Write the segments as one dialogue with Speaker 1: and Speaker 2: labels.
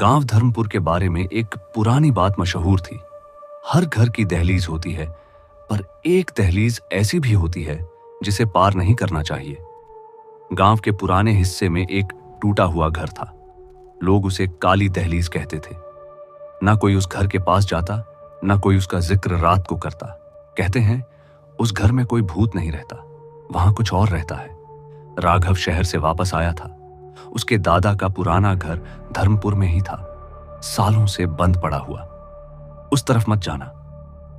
Speaker 1: गांव धर्मपुर के बारे में एक पुरानी बात मशहूर थी। हर घर की दहलीज होती है, पर एक दहलीज ऐसी भी होती है जिसे पार नहीं करना चाहिए। गांव के पुराने हिस्से में एक टूटा हुआ घर था। लोग उसे काली दहलीज कहते थे। ना कोई उस घर के पास जाता, ना कोई उसका जिक्र रात को करता। कहते हैं उस घर में कोई भूत नहीं रहता, वहां कुछ और रहता है। राघव शहर से वापस आया था। उसके दादा का पुराना घर धर्मपुर में ही था, सालों से बंद पड़ा हुआ। उस तरफ मत जाना,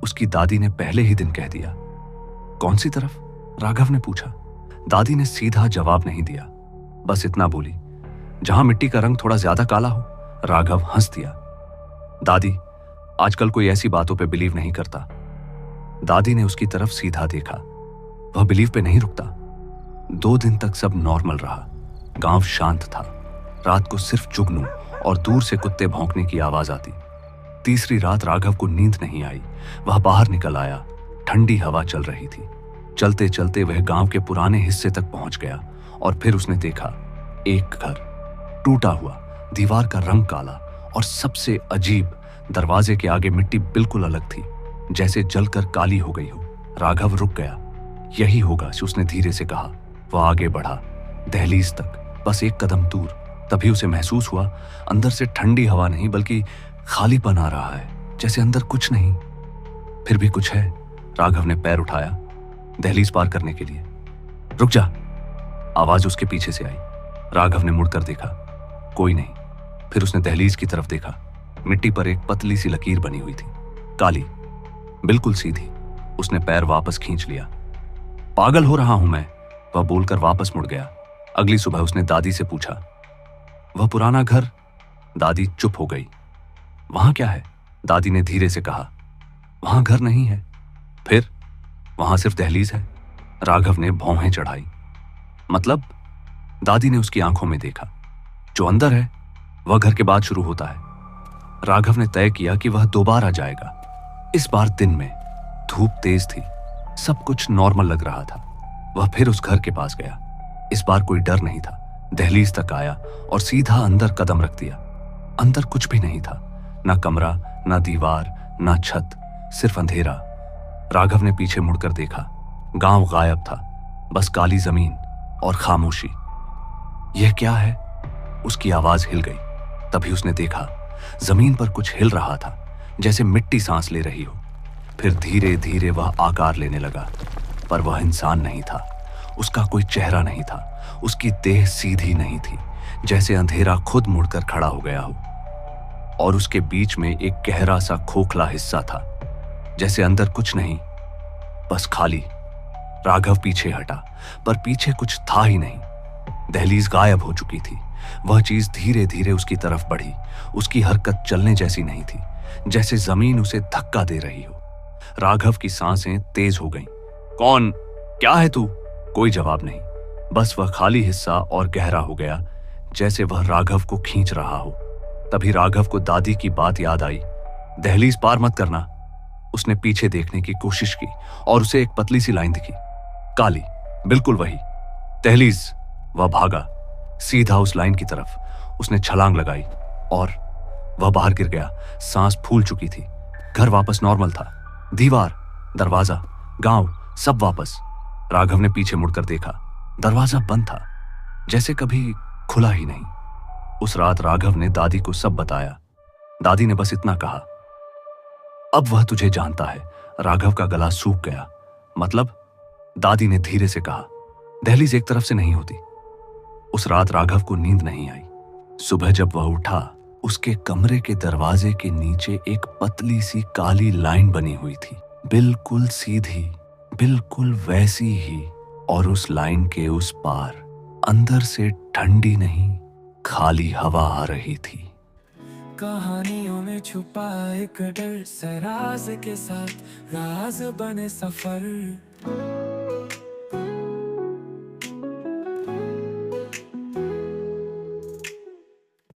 Speaker 1: उसकी दादी ने पहले ही दिन कह दिया। कौन सी तरफ? राघव ने पूछा। दादी ने सीधा जवाब नहीं दिया, बस इतना बोली, जहां मिट्टी का रंग थोड़ा ज्यादा काला हो। राघव हंस दिया। दादी, आजकल कोई ऐसी बातों पे बिलीव नहीं करता। दादी ने उसकी तरफ सीधा देखा। वह बिलीव पे नहीं रुकता। 2 दिन तक सब नॉर्मल रहा। गांव शांत था। रात को सिर्फ जुगनू और दूर से कुत्ते भौंकने की आवाज आती। तीसरी रात राघव को नींद नहीं आई। वह बाहर निकल आया। ठंडी हवा चल रही थी। चलते चलते वह गांव के पुराने हिस्से तक पहुंच गया और फिर उसने देखा एक घर टूटा हुआ, दीवार का रंग काला और सबसे अजीब, दरवाजे के आगे मिट्टी बिल्कुल अलग थी, जैसे जलकर काली हो गई हो। राघव रुक गया। यही होगा, उसने धीरे से कहा। वह आगे बढ़ा, दहलीज तक, बस एक कदम दूर। तभी उसे महसूस हुआ अंदर से ठंडी हवा नहीं बल्कि खालीपन आ रहा है, जैसे अंदर कुछ नहीं फिर भी कुछ है। राघव ने पैर उठाया दहलीज पार करने के लिए। रुक जा, आवाज उसके पीछे से आई। राघव ने मुड़कर देखा, कोई नहीं। फिर उसने दहलीज की तरफ देखा। मिट्टी पर एक पतली सी लकीर बनी हुई थी, काली, बिल्कुल सीधी। उसने पैर वापस खींच लिया। पागल हो रहा हूं मैं, वह बोलकर वापस मुड़ गया। अगली सुबह उसने दादी से पूछा, वह पुराना घर? दादी चुप हो गई। वहां क्या है? दादी ने धीरे से कहा, वहां घर नहीं है। फिर? वहां सिर्फ दहलीज है। राघव ने भौहें चढ़ाई। मतलब? दादी ने उसकी आंखों में देखा। जो अंदर है वह घर के बाद शुरू होता है। राघव ने तय किया कि वह दोबारा जाएगा। इस बार दिन में। धूप तेज थी, सब कुछ नॉर्मल लग रहा था। वह फिर उस घर के पास गया। इस बार कोई डर नहीं था। दहलीज तक आया और सीधा अंदर कदम रख दिया। अंदर कुछ भी नहीं था, ना कमरा, ना दीवार, ना छत, सिर्फ अंधेरा। राघव ने पीछे मुड़कर देखा। गांव गायब था, बस काली जमीन और खामोशी। यह क्या है? उसकी आवाज हिल गई। तभी उसने देखा जमीन पर कुछ हिल रहा था, जैसे मिट्टी सांस ले रही हो। फिर धीरे धीरे वह आकार लेने लगा, पर वह इंसान नहीं था। उसका कोई चेहरा नहीं था। उसकी देह सीधी नहीं थी, जैसे अंधेरा खुद मुड़कर खड़ा हो गया हो। और उसके बीच में एक गहरा सा खोखला हिस्सा था, जैसे अंदर कुछ नहीं, बस खाली। राघव पीछे हटा, पर पीछे कुछ था ही नहीं। दहलीज गायब हो चुकी थी। वह चीज धीरे धीरे उसकी तरफ बढ़ी। उसकी हरकत चलने जैसी नहीं थी, जैसे जमीन उसे धक्का दे रही हो। राघव की सांसें तेज हो गईं। कौन? क्या है तू? कोई जवाब नहीं, बस वह खाली हिस्सा और गहरा हो गया, जैसे वह राघव को खींच रहा हो। तभी राघव को दादी की बात याद आई। दहलीज पार मत करना। उसने पीछे देखने की कोशिश की और उसे एक पतली सी लाइन दिखी, काली, बिल्कुल वही दहलीज। वह भागा सीधा उस लाइन की तरफ। उसने छलांग लगाई और वह बाहर गिर गया। सांस फूल चुकी थी। घर वापस नॉर्मल था। दीवार, दरवाजा, गांव, सब वापस। राघव ने पीछे मुड़कर देखा। दरवाजा बंद था, जैसे कभी खुला ही नहीं। उस रात राघव ने दादी को सब बताया। दादी ने बस इतना कहा, अब वह तुझे जानता है। राघव का गला सूख गया। मतलब? दादी ने धीरे से कहा, दहलीज एक तरफ से नहीं होती। उस रात राघव को नींद नहीं आई। सुबह जब वह उठा, उसके कमरे के दरवाजे के नीचे एक पतली सी काली लाइन बनी हुई थी, बिल्कुल सीधी, बिल्कुल वैसी ही। और उस लाइन के उस पार अंदर से ठंडी नहीं, खाली हवा आ रही थी।
Speaker 2: कहानियों में छुपा एक डर, सराज के साथ राज बने सफर।